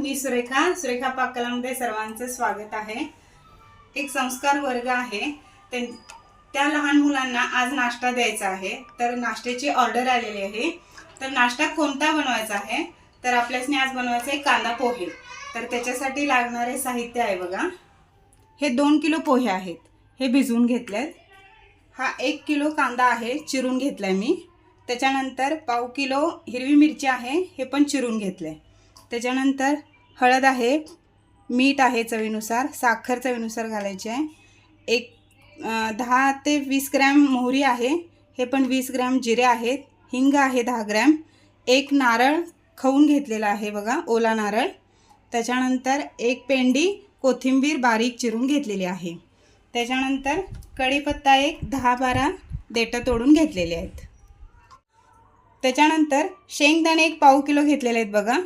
मी सुरेखा पाककलामध्ये सर्वांचं स्वागत आहे। एक संस्कार वर्ग आहे, त्या लहान मुलांना आज नाश्ता द्यायचा आहे। तर नाश्त्याची ऑर्डर आलेली आहे। तर नाश्ता कोणता बनवायचा आहे, तर आपल्यासने आज बनवायचा आहे कांदा पोहे। तर त्याच्यासाठी लागणारे साहित्य आहे बघा, हे 2 किलो पोहे आहेत, हे भिजवून घेतलेत। हा 1 किलो कांदा आहे, चिरून घेतलाय मी। त्याच्यानंतर पाव किलो हिरवी मिरची आहे, हे पण चिरून घेतले। त्याच्यानंतर हळद आहे, मीठ आहे चवीनुसार, साखर चवीनुसार घालायची आहे। एक 10 ते 20 ग्रॅम मोहरी आहे, हे पण 20 ग्रॅम जिरे आहेत, हिंग आहे 10 ग्रॅम, एक नारळ खवून घेतलेला आहे बघा, ओला नारळ। त्याच्यानंतर एक पेंडी कोथिंबीर बारीक चिरून घेतलेली आहे। त्याच्यानंतर कढीपत्ता एक 10-12 देठं तोडून घेतलेले आहेत। त्याच्यानंतर शेंगदाणे एक पाव किलो घेतलेले आहेत बघा।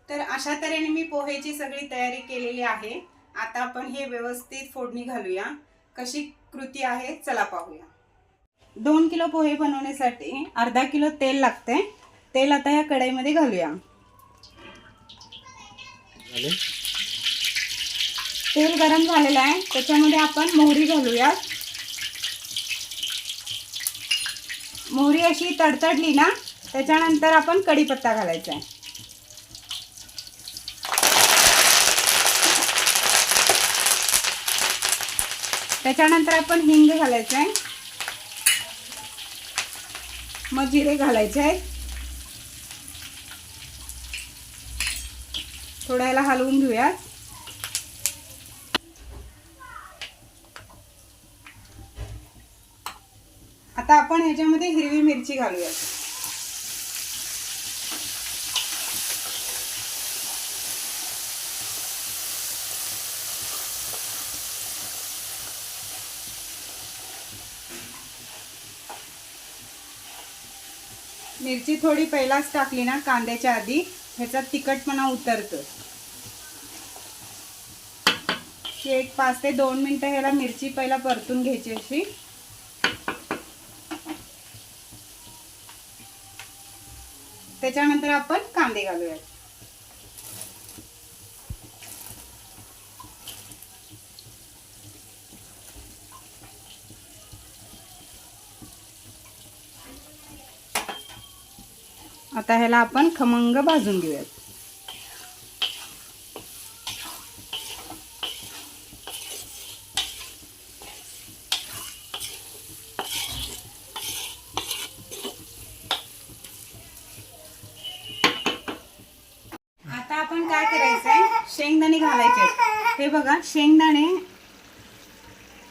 तर अशा तऱ्हेने मी पोहेची सगळी तयारी केलेली आहे। आता आपण हे व्यवस्थित फोडणी घालूया। कशी कृती आहे चला पाहूया। 2 किलो पोहे बनवण्यासाठी अर्धा किलो तेल लागते। तेल आता या कढईमध्ये घालूया। तेल गरम झालेलं आहे, त्याच्यामध्ये आपण मोहरी घालूया। मोहरी अशी तडतडली ना, त्याच्यानंतर आपण कढीपत्ता घालायचा आहे। त्याच्यानंतर आपण हिंग घालायचं आहे, मग जिरे घालायचे आहेत। थोडं याला हलवून घेऊया। आता आपण ह्याच्यामध्ये हिरवी मिरची घालूया। मिरची थोडी पहिलाच टाकली ना कांद्याच्या आधी, ह्याचा तिखटपणा उतरतो। एक 5 ते 2 मिनिटं ह्याला मिरची पहिला परतून घ्यायची अशी। त्याच्यानंतर आपण कांदे घालूया। आता ह्याला आपण खमंग भाजून घेऊयात। आता आपण काय करायचंय, शेंगदाणे घालायचे। हे बघा शेंगदाणे,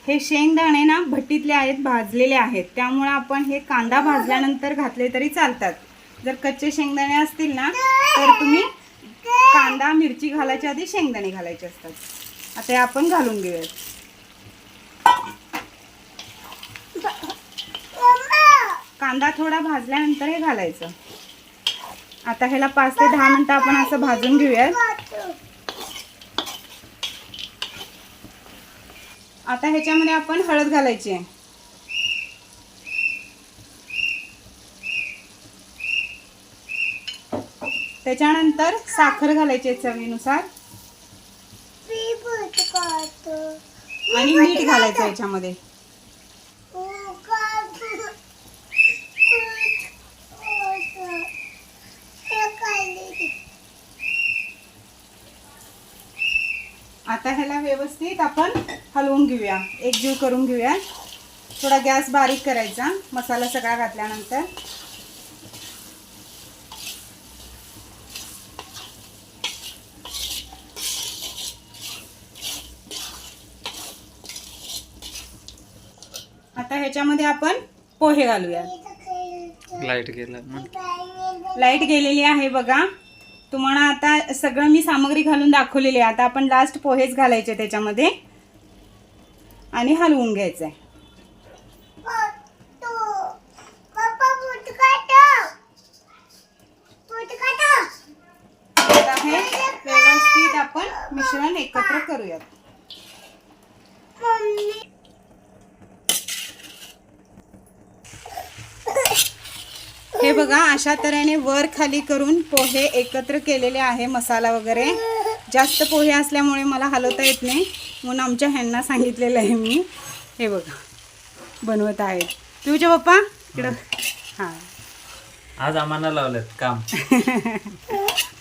हे शेंगदाणे ना भट्टीतले आहेत, भाजलेले आहेत, त्यामुळे आपण हे कांदा भाजल्यानंतर घातले तरी चालतात। जर कच्चे शेंगदाणे असतील ना, तर तुम्ही कांदा मिरची घालायच्या आधी शेंगदाणे घालायचे असतात। आता हे आपण घालून घेऊयात। कांदा थोडा भाजल्यानंतर हे घालायचं। आता ह्याला 5 ते 10 मिनिटं आपण असं भाजून घेऊयात। आता ह्याच्यामध्ये आपण हळद घालायची आहे। त्याच्यानंतर साखर घालायची आहे चवीनुसार, आणि मीठ घालायचं ह्याच्यामध्ये। आता ह्याला व्यवस्थित आपण हलवून घेऊया, एकजीव करून घेऊया। थोडा गॅस बारीक करायचा मसाला सगळा घातल्यानंतर। आता ह्याच्यामध्ये आपण पोहे घालूया। लाईट गेलेली आहे बघा तुम्हाला। आता सगळं मी सामग्री घालून दाखवलेली आहे। आता आपण लास्ट पोहेच घालायचे त्याच्यामध्ये आणि हलवून घ्यायचंय। हे व्यवस्थित आपण मिश्रण एकत्र करूयात। हे बघा अशा तऱ्हेने वर खाली करून पोहे एकत्र केलेले आहे, मसाला वगैरे. जास्त पोहे असल्यामुळे मला हलवता येत नाही म्हणून आमच्या ह्यांना सांगितलेलं आहे मी. हे बघा बनवत आहेत. तुझ्या पप्पा इकडं. हां आज आम्हाला लावलं काम.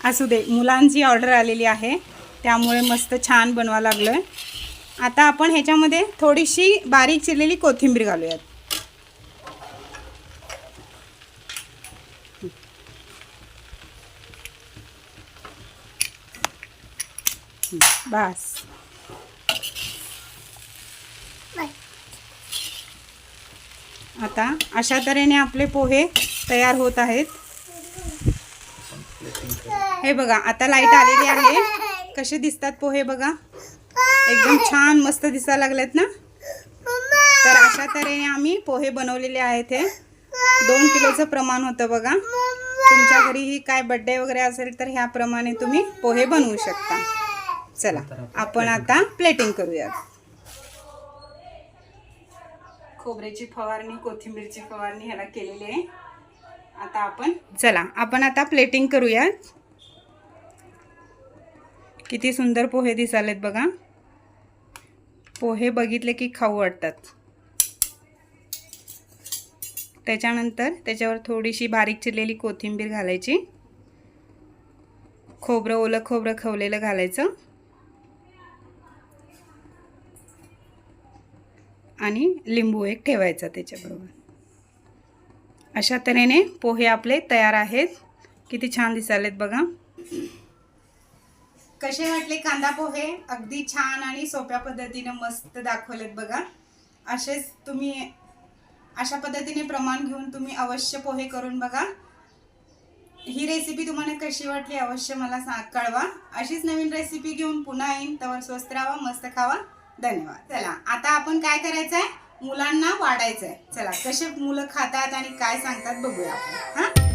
असू दे, मुलांची ऑर्डर आलेली आहे त्यामुळे मस्त छान बनवा लागलं. आता आपण ह्याच्यामध्ये थोडीशी बारीक चिरलेली कोथिंबीर घालूयात. बस. आता अशा तऱ्हेने आपले पोहे तयार होत आहेत. हे बघा आता लाईट आलेली आहे. कसे दिसतात पोहे बघा, एकदम छान मस्त दिसायला लागलेत ना. तर अशा तऱ्हेने आम्ही पोहे बनवलेले आहेत. हे 2 किलोचं प्रमाण होतं बघा. तुमच्या घरीही काय बर्थडे वगैरे असेल तर ह्याप्रमाणे तुम्ही पोहे बनवू शकता. चला आपण आता प्लेटिंग करूयात. खोबऱ्याची फवारणी, कोथिंबीरची फवारणी ह्याला केलेली आहे. आता आपण आता प्लेटिंग करूयात. किती सुंदर पोहे दिसालेत बघा. पोहे बघितले की खाऊ वाटतात. त्याच्यानंतर त्याच्यावर थोडीशी बारीक चिरलेली कोथिंबीर घालायची. खोबरं, ओलं खोबरं खवलेलं घालायचं आणि लिंबू एक ठेवायचा त्याच्याबरोबर. अशा तऱ्हेने पोहे आपले तयार आहेत. किती छान दिसालेत बघा. कसे वाटले कांदा पोहे? अगदी छान आणि सोप्या पद्धतीने मस्त दाखवलेत बघा. असेच तुम्ही अशा पद्धतीने प्रमाण घेऊन तुम्ही अवश्य पोहे करून बघा. ही रेसिपी तुम्हाला कशी वाटली अवश्य मला कळवा. अशीच नवीन रेसिपी घेऊन पुन्हा येईन. तवर स्वस्त राहा, मस्त खावा. धन्यवाद. चला आता आपण काय करायचं आहे, मुलांना वाढायचं आहे. चला कसे मुलं खातात आणि काय सांगतात बघूया आपण. हां